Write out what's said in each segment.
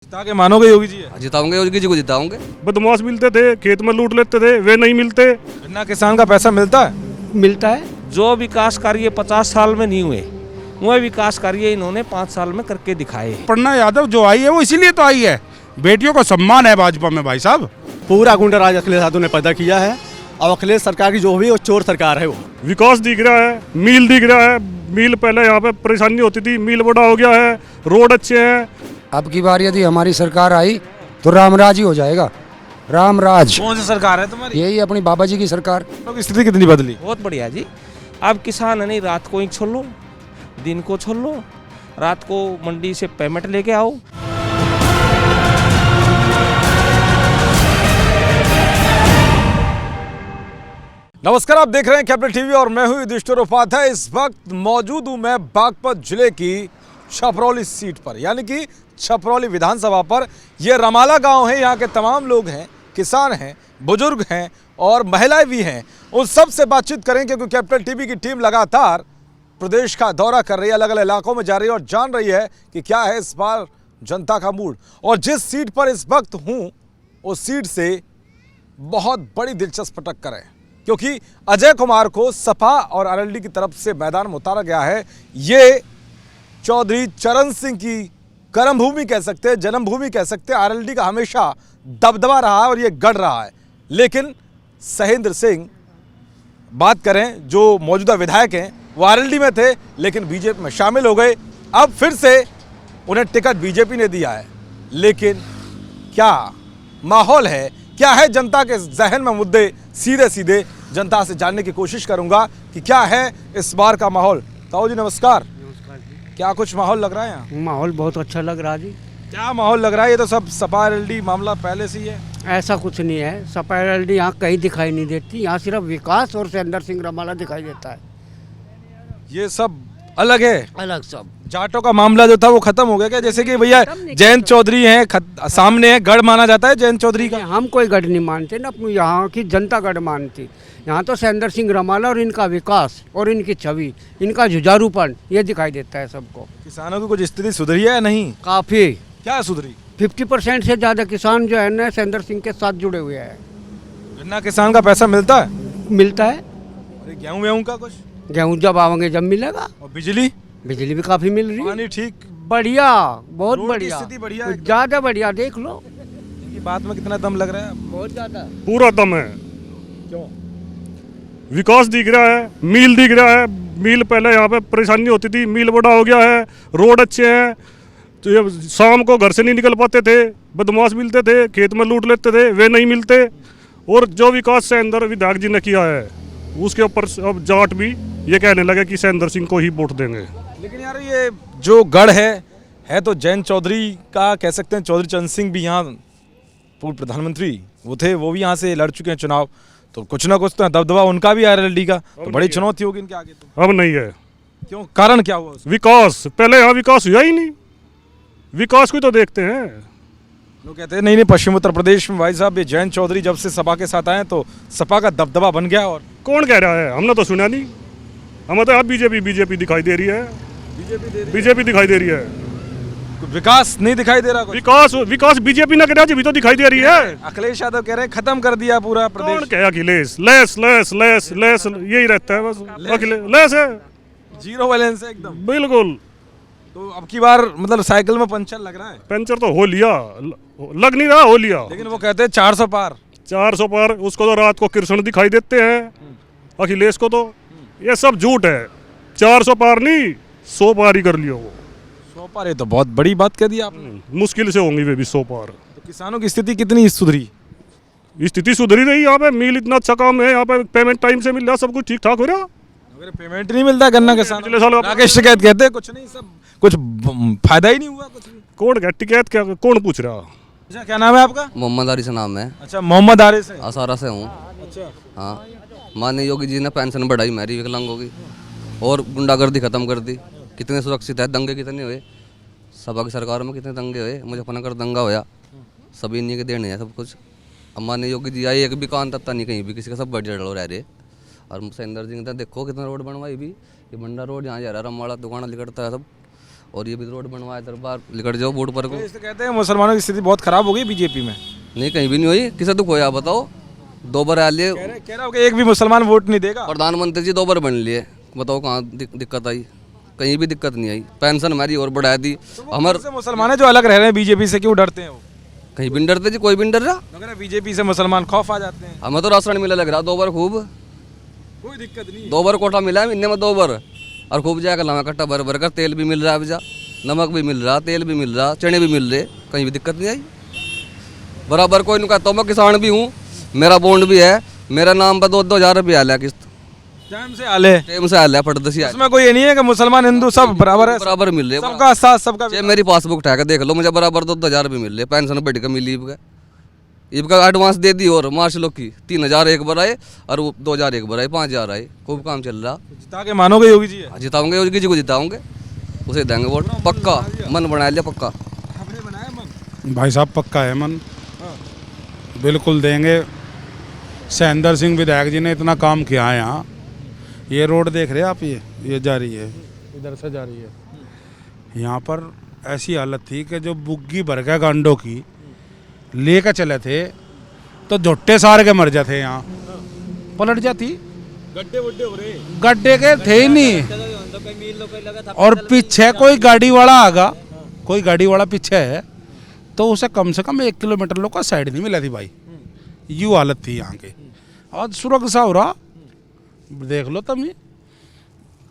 जिता के मानोगे योगी जी है? जिताऊंगे योगी जी को जिताऊंगे। बदमाश मिलते थे, खेत में लूट लेते थे, वे नहीं मिलते। गन्ना किसान का पैसा मिलता है? मिलता है। जो विकास कार्य 50 साल में नहीं हुए वह विकास कार्य इन्होंने 5 साल में करके दिखाए। पन्ना यादव जो आई है वो इसीलिए तो आई है, बेटियों का सम्मान है भाजपा में भाई साहब। पूरा गुंडा राज अखिलेश यादव ने पैदा किया है और अखिलेश सरकार की जो भी वो चोर सरकार है। वो विकास दिख रहा है, मील दिख रहा है। मील पहले यहाँ पे परेशानी होती थी, मील बड़ा हो गया है, रोड अच्छे हैं। अब की बार यदि हमारी सरकार आई तो रामराज ही हो जाएगा। रामराज। कौन सी सरकार है तुम्हारी? यही अपनी बाबा जी की सरकार। तो स्थिति कितनी बदली? बहुत बढ़िया जी। अब किसान नहीं, रात को ईंट छोड़ लो, दिन को छोड़ लो, रात को मंडी से पेमेंट लेके आओ। नमस्कार, आप देख रहे हैं कैपिटल टीवी और मैं हूं युधिष्ठिर उपाध्याय। इस वक्त मौजूद हूं मैं बागपत जिले की छपरौली सीट पर, यानी कि छपरौली विधानसभा पर। यह रमाला गांव है। यहाँ के तमाम लोग हैं, किसान हैं, बुजुर्ग हैं और महिलाएं भी हैं। उन सब से बातचीत करें क्योंकि कैपिटल टीवी की टीम लगातार प्रदेश का दौरा कर रही है, अलग अलग इलाकों में जा रही है और जान रही है कि क्या है इस बार जनता का मूड। और जिस सीट पर इस वक्त हूँ उस सीट से बहुत बड़ी दिलचस्प टक्कर है, क्योंकि अजय कुमार को सपा और आरएलडी की तरफ से मैदान में उतारा गया है। ये चौधरी चरण सिंह की कर्मभूमि कह सकते हैं, जन्मभूमि कह सकते हैं। आरएलडी का हमेशा दबदबा रहा है और ये गढ़ रहा है। लेकिन सहेंद्र सिंह, बात करें जो मौजूदा विधायक हैं, वो आरएलडी में थे लेकिन बीजेपी में शामिल हो गए। अब फिर से उन्हें टिकट बीजेपी ने दिया है। लेकिन क्या माहौल है, क्या है जनता के जहन में मुद्दे, सीधे सीधे जनता से जानने की कोशिश करूंगा कि क्या है इस बार का माहौल। ताऊ जी नमस्कार। क्या कुछ माहौल लग रहा है यहाँ? माहौल बहुत अच्छा लग रहा है जी। क्या माहौल लग रहा है? ये तो सब सपा आरएलडी मामला पहले से ही है। ऐसा कुछ नहीं है। सपा आरएलडी यहाँ कहीं दिखाई नहीं देती। यहाँ सिर्फ विकास और सहेंद्र सिंह रमाला दिखाई देता है। ये सब अलग है, अलग सब। जाटों का मामला जो था वो खत्म हो गया क्या? जैसे कि भैया जयंत चौधरी हैं, सामने है, गढ़ माना जाता है जयंत चौधरी का। हम कोई गढ़ नहीं मानते ना, अपनी यहाँ की जनता गढ़ मानती। यहाँ तो सहेंद्र सिंह रमाला और इनका विकास और इनकी छवि, इनका जुझारूपन ये दिखाई देता है सबको। किसानों की कुछ स्थिति सुधरी है या नहीं? काफ़ी। क्या सुधरी? 50% से ज़्यादा किसान जो है ना सहेंद्र सिंह के साथ जुड़े हुए हैं। गन्ना किसान का पैसा मिलता है? मिलता है। अरे गेहूं वेहूं का कुछ? गेहूँ जब आवेंगे जब मिलेगा। और बिजली? बिजली भी काफ़ी मिल रही है। पानी ठीक? बढ़िया, बहुत रोड की बढ़िया। स्थिति बढ़िया है? ज़्यादा बढ़िया, देख लो। इनकी बात में कितना दम लग रहा है? बहुत ज़्यादा। पूरा दम है। क्यों? विकास दिख रहा है, मील दिख रहा है। मील पहले यहाँ पे परेशानी होती थी, मील बड़ा हो गया है, रोड अच्छे हैं। तो ये शाम को घर से नहीं निकल पाते थे, बदमाश मिलते थे, खेत में लूट लेते थे, वे नहीं मिलते। और जो विकास सहेंद्र विधायक जी ने किया है उसके ऊपर अब जाट भी ये कहने लगे कि सहेंद्र सिंह को ही वोट देंगे। लेकिन यार ये जो गढ़ है तो जयंत चौधरी का कह सकते हैं। चौधरी चरण सिंह भी यहाँ पूर्व प्रधानमंत्री वो थे, वो भी यहाँ से लड़ चुके हैं चुनाव। तो कुछ ना कुछ तो दबदबा उनका भी आरएलडी का, तो बड़ी चुनौती होगी इनके आगे। तो अब नहीं है। क्यों? कारण क्या हुआ? विकास पहले यहाँ विकास हुआ ही नहीं। विकास को तो देखते हैं। लोग कहते हैं नहीं, पश्चिम उत्तर प्रदेश में भाई साहब ये जयंत चौधरी जब से सपा के साथ आए तो सपा का दबदबा बन गया। और कौन कह रहा है? हमने तो सुना नहीं। हमें तो अब बीजेपी दिखाई दे रही है। बीजेपी दिखाई दे रही है। विकास नहीं दिखाई दे रहा कुछ? विकास बीजेपी ना करे भी तो दिखाई दे रही है। अखिलेश यादव कह रहे हैं खत्म कर दिया पूरा प्रदेश। कौन कहे Akhilesh? Less less less less यही रहता है बस। अखिलेश लेस है, जीरो बैलेंस है एकदम। बिल्कुल। तो अब की बार मतलब साइकिल में पंचर लग रहा है? पंचर तो हो लिया, लग नहीं रहा, हो लिया। लेकिन वो कहते हैं 400 पार। 400 पार। उसको तो रात को कृष्ण दिखाई देते हैं, अखिलेश को तो। ये सब झूठ है। 400 पार नहीं, 100 पार ही कर लिया वो। 100 पार? ये तो बहुत बड़ी बात कह दी आपने। मुश्किल से होंगी वे भी 100 पार। तो किसानों की स्थिति कितनी सुधरी? स्थिति सुधरी रही। यहाँ पे मील इतना अच्छा काम है, यहाँ पे पेमेंट टाइम से मिल रहा, सब कुछ ठीक ठाक हो रहा। अगर पेमेंट नहीं मिलता गन्ना किसान, पिछले साल राकेश शिकायत कहते हैं कुछ नहीं, सब कुछ फायदा ही नहीं हुआ कुछ भी। कौन टिकैत क्या कौन पूछ रहा? अच्छा, क्या नाम है आपका? मोहम्मद आरिफ से नाम है। अच्छा, मोहम्मद आरिफ से। आसारा से हूँ। अच्छा। हाँ, माननीय योगी जी ने पेंशन बढ़ाई मेरी विकलांगों की और गुंडागर्दी खत्म कर दी। कितने सुरक्षित है, दंगे कितने हुए सपा की सरकार में, कितने दंगे हुए। मुजफ्फरनगर दंगा होया, सभी इन्हीं के देने हैं सब कुछ। अब माननीय योगी जी आई, एक भी कान तत्ता नहीं कहीं भी किसी का, सब बजट रह रहे। और सहेंद्र सिंह देखो कितना रोड बनवाई भी। ये बंडा रोड यहाँ जा रहा है, रमवाड़ा दुकान लिकड़ता है सब। और ये भी रोड बनवाया इधर बाहर निकट जाओ बोर्ड पर को। इस तो कहते हैं मुसलमानों की स्थिति बहुत खराब हो गई बीजेपी में। नहीं कहीं भी नहीं हुई, किसे दुख होया बताओ। 2 बार आ लिए कह रहा हो कि एक भी मुसलमान वोट नहीं देगा। प्रधानमंत्री जी 2 बार बन लिए, बताओ कहाँ दिक्कत आई? कहीं भी दिक्कत नहीं आई। पेंशन हमारी और बढ़ा दी। हमारे मुसलमान है जो अलग रह रहे हैं बीजेपी से, क्यों डरते हैं वो? कहीं भी नहीं डरते जी, कोई भी नहीं डर रहा। अगर बीजेपी से मुसलमान खौफ आ जाते हैं। हमें तो राशन मिला लग रहा 2 बार खूब, कोई दिक्कत नहीं। 2 बार कोटा मिला है महीने में 2 बार, और खूब जाकर लावा कट्टा भर भर कर तेल भी मिल रहा है, नमक भी मिल रहा, तेल भी मिल रहा, चने भी मिल रहे, कहीं भी दिक्कत नहीं आई। बराबर कोई नहीं कहता, मैं किसान भी हूँ, मेरा बॉन्ड भी है, मेरा नाम पर 2-2 हज़ार रुपये आया किस्त टाइम से आले, टाइम से आया फटदसी उसमें कोई ये नहीं है कि मुसलमान हिंदू सब बराबर है, बराबर मिल रहे, सबका साथ सबका। चाहे मेरी पासबुक उठा के देख लो, मुझे बराबर 2-2 हज़ार रुपये मिल रहे, पेंशन बढ़ के मिली। ईब का एडवांस दे दी, और मार्च लोग की 3,000 एक बार आए, और वो 2,000 एक बार आए, 5,000 आए, खूब काम चल रहा। जिता के मानोगे योगी जी? जिताऊंगे योगी जी को, जिताऊंगे, उसे देंगे वोट पक्का। मन बना लिया पक्का। आपने बनाया मन? भाई साहब पक्का है मन, बिल्कुल देंगे। सैंदर सिंह विधायक जी ने इतना काम किया है यहाँ। ये रोड देख रहे हैं आप, ये जा रही है, इधर से जा रही है। यहाँ पर ऐसी हालत थी कि जो बुग्गी भर के गांडों की लेकर चले थे तो झोट्टे सार के मर जाते, यहाँ पलट जाती। गड्ढे वड्ढे हो रहे, गड्ढे के थे ही नहीं। और पीछे कोई गाड़ी वाला आगा, कोई गाड़ी वाला पीछे है तो उसे कम से कम 1 किलोमीटर लोग का साइड नहीं मिला थी भाई। यूँ हालत थी यहाँ की। आज सुरक्षा हो रहा, देख लो तुम, ये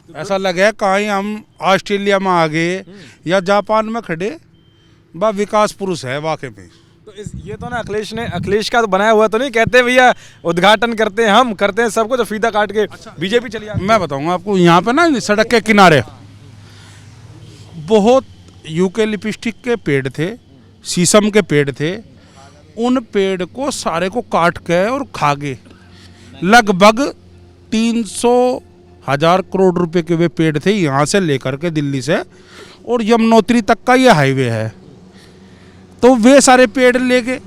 ऐसा लगे कहीं हम ऑस्ट्रेलिया में आ गए या जापान में खड़े। बा विकास पुरुष है वाकई में। तो ये तो ना अखिलेश का तो बनाया हुआ तो नहीं, कहते भैया उद्घाटन करते हैं, हम करते हैं सब कुछ, फीता काट के बीजेपी चली आती है। मैं बताऊंगा आपको, यहाँ पे ना सड़क के किनारे बहुत यूके लिपस्टिक के पेड़ थे, शीशम के पेड़ थे। उन पेड़ को सारे को काट के और खा गए। लगभग 300,000 करोड़ रुपए के वे पेड़ थे, यहाँ से लेकर के दिल्ली से और यमुनोत्री तक का ये हाईवे है। तो वे सारे पेड़ ले गए,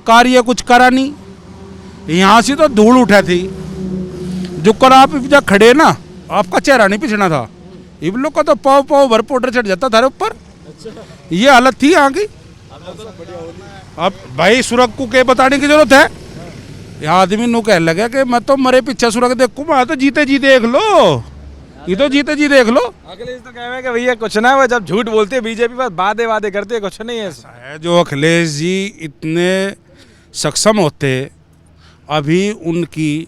कार्य कुछ करा नहीं। यहाँ से तो धूल उठा थी, जो कर आप जब खड़े ना, आपका चेहरा नहीं पिछड़ा था। इन लोग का तो पाव पाव भर पाउडर चढ़ जाता था ऊपर। ये हालत थी यहाँ की। अब भाई सुरग को क्या बताने की जरूरत है? यहाँ आदमी नु कह लगे कि मैं तो मरे पीछे सुरग देखूँ, मैं तो जीते जी देख लो, ये तो जीते जी देख लो। अखिलेश तो कह रहे हैं कि भैया कुछ ना, वो जब झूठ बोलते हैं बीजेपी बस वादे करते हैं, कुछ नहीं है ऐसा है। जो अखिलेश जी इतने सक्षम होते, अभी उनकी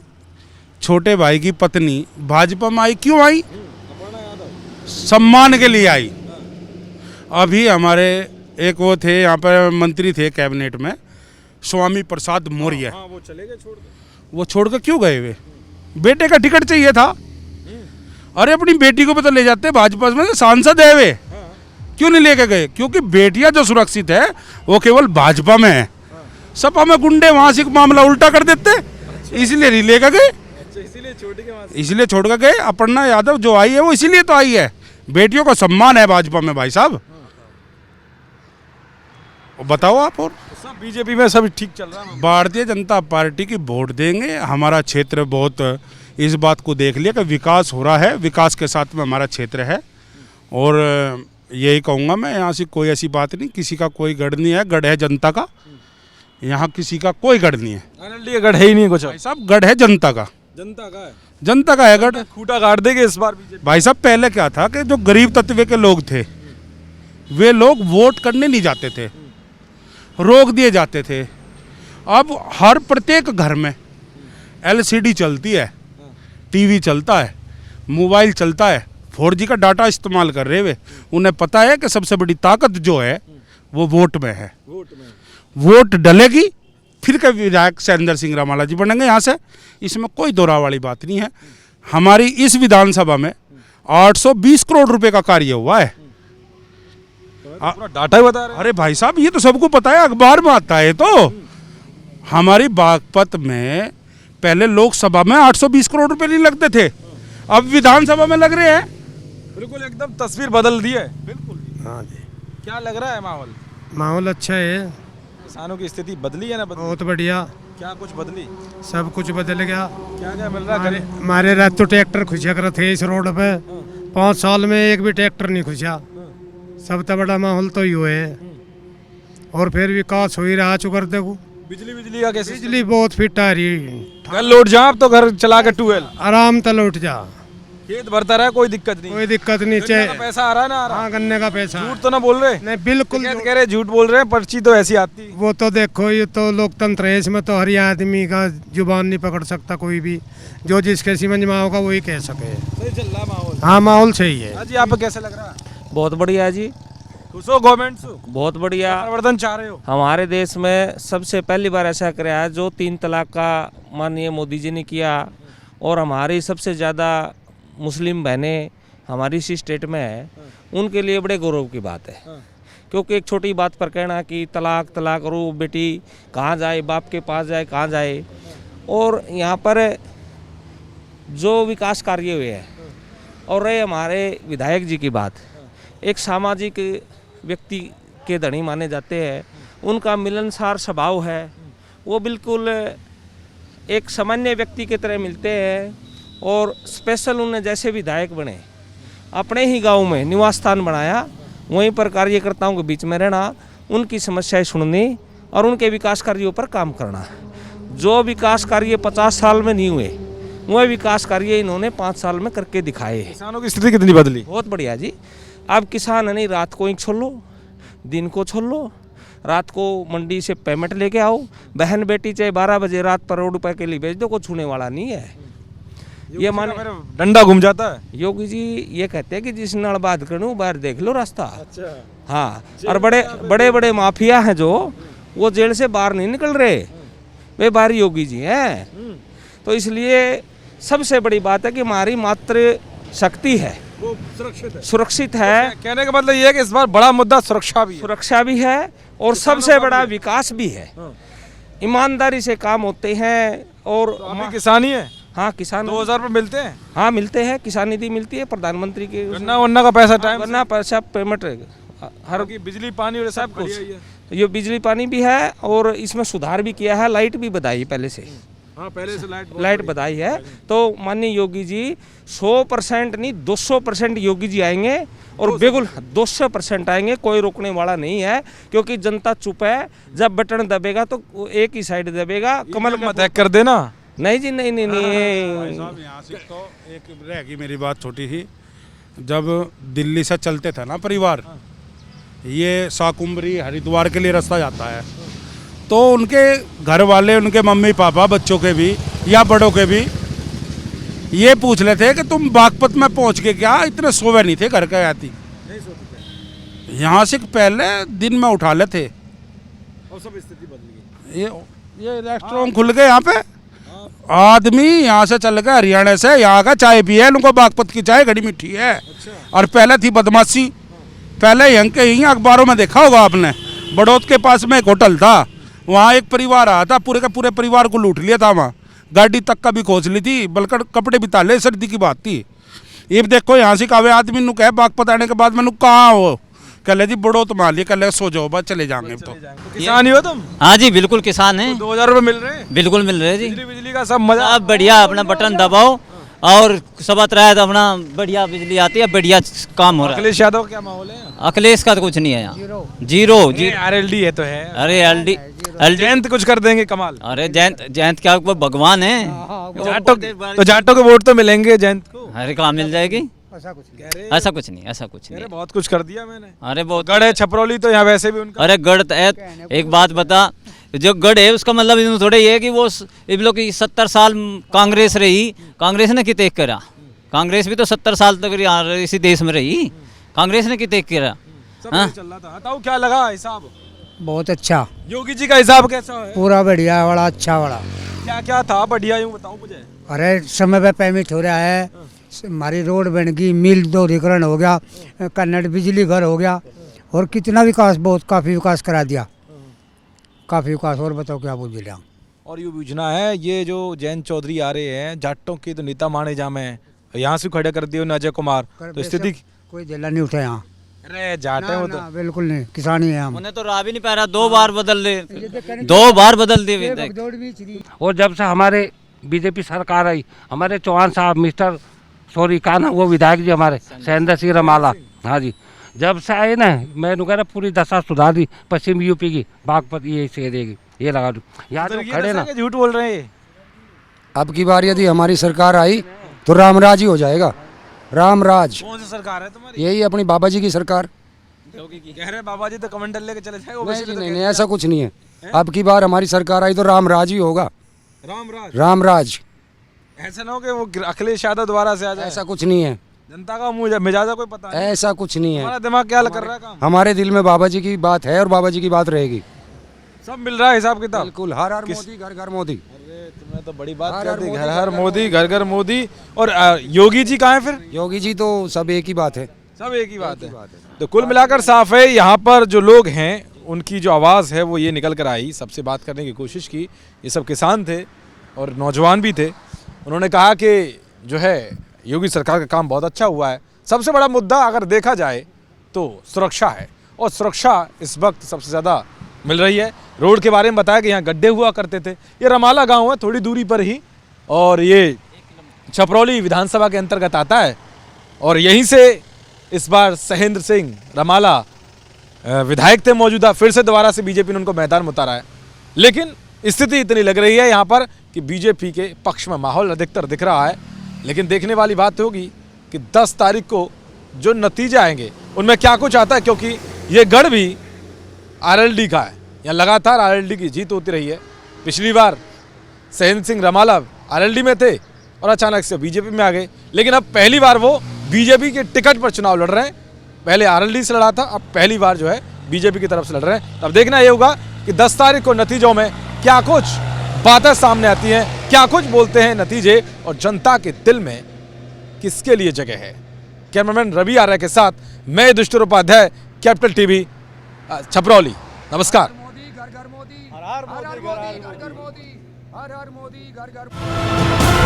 छोटे भाई की पत्नी भाजपा में आई, क्यों आई? सम्मान के लिए आई। अभी हमारे एक वो थे यहाँ पर मंत्री थे कैबिनेट में, स्वामी प्रसाद मौर्य, वो चले गए छोड़ के। वो छोड़ कर क्यों गए? वे बेटे का टिकट चाहिए था। अरे अपनी बेटी को भी तो ले जाते, भाजपा में सांसद है वे, क्यों नहीं लेके गए? क्योंकि बेटियां जो सुरक्षित है वो केवल भाजपा में है। सपा में गुंडे वहां से मामला उल्टा कर देते, इसलिए नहीं लेके गए, इसलिए छोड़ कर गए। अपर्णा यादव जो आई है वो इसीलिए तो आई है, बेटियों का सम्मान है भाजपा में भाई साहब। बताओ आप। और सब बीजेपी में सब ठीक चल रहा है। भारतीय जनता पार्टी की वोट देंगे। हमारा क्षेत्र बहुत इस बात को देख लिया कि विकास हो रहा है, विकास के साथ में हमारा क्षेत्र है। और यही कहूँगा मैं, यहाँ से कोई ऐसी बात नहीं, किसी का कोई गढ़ नहीं है, गढ़ है जनता का। यहाँ किसी का कोई गढ़ नहीं है, गढ़ है ही नहीं कुछ भाई साहब, गढ़ है जनता का, जनता का है, जनता का है गढ़। खूटा काट देंगे इस बार बीजेपी। भाई साहब पहले क्या था कि जो गरीब तत्व के लोग थे वे लोग वोट करने नहीं जाते थे, रोक दिए जाते थे। अब हर प्रत्येक घर में LCD चलती है, टीवी चलता है, मोबाइल चलता है, 4G का डाटा इस्तेमाल कर रहे वे। उन्हें पता है कि सबसे बड़ी ताकत जो है वो वोट में है। वोट डलेगी फिर के विधायक सैंदर सिंह रामाला जी बनेंगे यहाँ से, इसमें कोई दोहरा वाली बात नहीं है। हमारी इस विधानसभा में 820 करोड़ रुपए का कार्य हुआ है। पूरा डाटा ही बता रहे हैं। अरे भाई साहब ये तो सबको पता है, अखबार में आता है। तो हमारी बागपत में पहले लोकसभा में 820 करोड़ रुपए नहीं लगते थे, अब विधानसभा में लग रहे हैं। बिल्कुल एकदम तस्वीर बदल दी है। बिल्कुल। हाँ जी, क्या लग रहा है माहौल? माहौल अच्छा है, किसानों की स्थिति बदली है ना? बदली? बहुत बढ़िया, क्या कुछ बदली? सब कुछ बदल गया। क्या क्या मिल रहा है? हमारे रात तो ट्रैक्टर खुशिया कर थे इस रोड पे, 5 साल में एक भी ट्रैक्टर नहीं खुशिया। सबसे बड़ा माहौल तो यो है। और फिर विकास हो ही रहा चुकर देखो, बिजली का कैसे बिजली बहुत फिट आ रही है। घर लौट जा अब तो, घर चला के ट्यूबवेल आराम तल उठ जा, खेत भरता रहा, कोई दिक्कत नहीं। कोई दिक्कत नहीं। गन्ने का पैसा आ रहा है ना, आ रहा? हाँ, गन्ने का पैसा झूठ तो ना बोल रहे? नहीं, बिल्कुल कह रहे झूठ बोल रहे हैं, पर्ची तो ऐसी आती। वो तो देखो, ये तो लोकतंत्र है, इसमें तो हर आदमी का जुबान नहीं पकड़ सकता कोई भी, जो जिसके समझ में होगा वही कह सके। सही चल रहा माहौल? हाँ, माहौल सही है। हाँ जी, आप कैसे लग रहा है? बहुत बढ़िया जी, खुश हो गवर्नमेंट से? बहुत बढ़िया। परिवर्तन चाह रहे हो? हमारे देश में सबसे पहली बार ऐसा कराया है जो 3 तलाक का माननीय मोदी जी ने किया, और हमारी सबसे ज़्यादा मुस्लिम बहनें हमारी इसी स्टेट में है, उनके लिए बड़े गौरव की बात है। क्योंकि एक छोटी बात पर कहना कि तलाक तलाक और वो बेटी कहाँ जाए, बाप के पास जाए, कहाँ जाए। और यहाँ पर जो विकास कार्य हुए हैं, और रहे हमारे विधायक जी की बात, एक सामाजिक व्यक्ति के धनी माने जाते हैं, उनका मिलनसार स्वभाव है, वो बिल्कुल एक सामान्य व्यक्ति की तरह मिलते हैं। और स्पेशल उन्हें जैसे विधायक बने, अपने ही गांव में निवास स्थान बनाया, वहीं पर कार्यकर्ताओं के बीच में रहना, उनकी समस्याएं सुननी और उनके विकास कार्यों पर काम करना। जो विकास कार्य 50 साल में नहीं हुए, वह विकास कार्य इन्होंने 5 साल में करके दिखाए। किसानों की स्थिति कितनी बदली? बहुत बढ़िया जी। अब किसान नहीं, रात को ईंट छोड़ लो, दिन को छोड़ लो, रात को मंडी से पेमेंट लेके आओ, बहन बेटी चाहे 12 बजे रात पर ₹1 के लिए बेच दो, कोई छूने वाला नहीं है। ये माने डंडा घूम जाता है। योगी जी ये कहते हैं कि जिस नाल बात करूँ बाहर देख लो रास्ता। अच्छा। हाँ, और बड़े बड़े माफिया हैं जो वो जेल से बाहर नहीं निकल रहे, वे बाहरी योगी जी हैं। तो इसलिए सबसे बड़ी बात है कि हमारी मातृ शक्ति है, वो सुरक्षित है। कहने का मतलब ये है कि इस बार बड़ा मुद्दा सुरक्षा भी है और सबसे बड़ा विकास भी है। ईमानदारी से काम होते हैं। और किसानी है। हाँ, किसान 2000 रुपये मिलते हैं। हाँ, मिलते हैं, किसान निधि मिलती है प्रधानमंत्री के। गन्ना का पैसा टाइम, गन्ना पैसा पेमेंट हर की बिजली पानी और सब कुछ। ये बिजली पानी भी है, और इसमें सुधार भी किया है, लाइट भी बधाई पहले से। हाँ, पहले से लाइट बधाई है। तो माननीय योगी जी 100% नहीं 200% योगी जी आएंगे, और बिल्कुल 200% आएंगे, कोई रोकने वाला नहीं है। क्योंकि जनता चुप है, जब बटन दबेगा तो एक ही साइड दबेगा, कमल मत हैक कर देना। नहीं जी, नहीं नहीं नहीं। साहब यहाँ से तो एक रहेगी मेरी बात छोटी सी, जब दिल्ली से चलते थे ना परिवार, ये शाकुंभरी हरिद्वार के लिए रास्ता जाता है, तो उनके घर वाले, उनके मम्मी पापा, बच्चों के भी या बड़ों के भी ये पूछ लेते हैं कि तुम बागपत में पहुंच के क्या इतने सोवे नहीं थे घर के आती? यहाँ से पहले दिन में उठा लेते। और सब स्थिति बदल गई। ये रेस्टोरेंट खुल गए यहाँ पे, आदमी यहाँ से चल गए हरियाणा से, यहाँ का चाय पिए, उनको बागपत की चाय घड़ी मीठी है। और पहले थी बदमाशी, पहले यहाँ के ही अखबारों में देखा होगा आपने, बड़ौद के पास में एक होटल था, वहाँ एक परिवार आया था, पूरे का पूरे परिवार को लूट लिया था, वहाँ गाड़ी तक का भी खोज ली थी, बल्कि कपड़े भी ताले, सर्दी की बात थी। ये देखो यहाँ से कावे आदमी नु कहे बागपत आने के बाद मैंने कहाँ हो, कह ले जी बड़ो तो मान लिया, कह ले सो जाओ बस चले जाएंगे। तो किसान ही हो तुम? हाँ जी, बिल्कुल किसान हैं। 2000 रुपये मिल रहे हैं? बिल्कुल मिल रहे हैं जी। बिजली का सब मजा? सब बढ़िया, अपना बटन दबाओ और सबत रहा है तो अपना बढ़िया बिजली आती है, बढ़िया काम हो रहा है। अखिलेश यादव क्या माहौल है? अखिलेश का तो कुछ नहीं है यहाँ, जीरो। RLD है तो है। अरे LD जयंत कुछ कर देंगे कमाल। अरे जयंत क्या वो भगवान है? जाटों के वोट तो मिलेंगे जयंत को? अरे कहाँ मिल जाएगी? ऐसा कुछ नहीं, ऐसा कुछ नहीं। बहुत कुछ कर दिया मैंने। अरे बहुत गढ़ है, छपरौली तो यहाँ वैसे भी उनका। अरे गढ़ एक बात बता, जो गढ़ है उसका मतलब इन थोड़े ये है कि वो इन लोग की 70 साल कांग्रेस रही, कांग्रेस ने कितने करा? कांग्रेस भी तो 70 साल तक इसी देश में रही, कांग्रेस ने कितने करा? हाँ, चल रहा था। बताओ क्या लगा हिसाब? बहुत अच्छा, योगी जी का हिसाब कैसा है? पूरा बढ़िया, बड़ा अच्छा, बड़ा क्या क्या था बढ़िया, यूँ बताओ मुझे। अरे समय पे पेमेंट हो रहा है, हमारी रोड बन गई, मिल दोहरीकरण हो गया, कन्नड़ बिजली घर हो गया, और कितना विकास, बहुत काफ़ी विकास करा दिया, काफ़ी विकास। और बताओ क्या बोल दिया। और ये योजना है, ये जो जयंत चौधरी आ रहे हैं, जाटों के तो नेता माने जामे, यहाँ से खड़े कर दिए उन्हें अजय कुमार, तो स्थिति कोई जिला नहीं उठा यहाँ। अरे जाट है वो तो। बिल्कुल नहीं, किसान ही है हम। उन्हें तो राह भी नहीं पा रहा, 2 बार बदल दे, 2 बार बदल दिए। और जब से हमारे बीजेपी सरकार आई, हमारे चौहान साहब, मिस्टर सॉरी का ना वो विधायक जी हमारे शैलेंद्र सिंह रमाला, हाँ जी, जब से आए ना मैं कह रहा पूरी दशा सुधार दी पश्चिम यूपी की बागपत ये से देगी ये लगा दूँ यहाँ तो जो ये खड़े दशा ना के झूठ बोल रहे हैं ये। अब की बार यदि हमारी सरकार आई तो रामराज ही हो जाएगा। रामराज कौन सी सरकार है तुम्हारी? यही अपनी बाबा जी की सरकार। कह रहे हैं बाबा जी तो कमेंट लेके चले जाए नहीं जी, नहीं ऐसा कुछ नहीं है। अब की बार हमारी सरकार आई तो रामराज ही होगा। रामराज। रामराज। ऐसा ना हो कि वो अखिलेश यादव दोबारा से आ जाए। ऐसा कुछ नहीं है। जनता का मुझे मिजाजा कोई पता नहीं। ऐसा कुछ नहीं हमारा है। दिमाग क्या कर रहा है काम? हमारे दिल में बाबा जी की बात है और बाबा जी की बात रहेगी। सब मिल रहा है हिसाब किताब। बिल्कुल। हर हर मोदी घर घर मोदी। अरे तुम्हें तो बड़ी बात हर कर हर दी, मोदी, घर हर घर मोदी, घर घर मोदी। और योगी जी कहाँ हैं फिर? योगी जी तो सब एक ही बात है। सब एक ही बात है। तो कुल मिलाकर साफ है, यहाँ पर जो लोग हैं उनकी जो आवाज़ है वो ये निकल कर आई। सबसे बात करने की कोशिश की। ये सब किसान थे और नौजवान भी थे। उन्होंने कहा कि जो है योगी सरकार का काम बहुत अच्छा हुआ है। सबसे बड़ा मुद्दा अगर देखा जाए तो सुरक्षा है, और सुरक्षा इस वक्त सबसे ज़्यादा मिल रही है। रोड के बारे में बताया कि यहाँ गड्ढे हुआ करते थे। ये रमाला गांव है थोड़ी दूरी पर ही, और ये छपरौली विधानसभा के अंतर्गत आता है। और यहीं से इस बार सहेंद्र सिंह रमाला विधायक थे मौजूदा, फिर से दोबारा से बीजेपी ने उनको मैदान में उतारा है। लेकिन स्थिति इतनी लग रही है यहाँ पर कि बीजेपी के पक्ष में माहौल अधिकतर दिख रहा है। लेकिन देखने वाली बात होगी कि 10 तारीख को जो नतीजे आएंगे उनमें क्या कुछ आता है, क्योंकि ये गढ़ भी आरएलडी का है। यहाँ लगातार आरएलडी की जीत होती रही है। पिछली बार सहेंद्र सिंह रमाला आरएलडी में थे और अचानक से बीजेपी में आ गए, लेकिन अब पहली बार वो बीजेपी के टिकट पर चुनाव लड़ रहे हैं। पहले आरएलडी से लड़ा था, अब पहली बार जो है बीजेपी की तरफ से लड़ रहे हैं। अब देखना ये होगा कि 10 तारीख को नतीजों में क्या कुछ बातें सामने आती हैं, क्या कुछ बोलते हैं नतीजे, और जनता के दिल में किसके लिए जगह है। कैमरामैन रवि आर्य के साथ मैं युधिष्ठिर उपाध्याय, कैपिटल टीवी, छपरौली। नमस्कार। मोदी घर घर मोदी। हर हर मोदी घर घर मोदी। हर हर मोदी घर घर।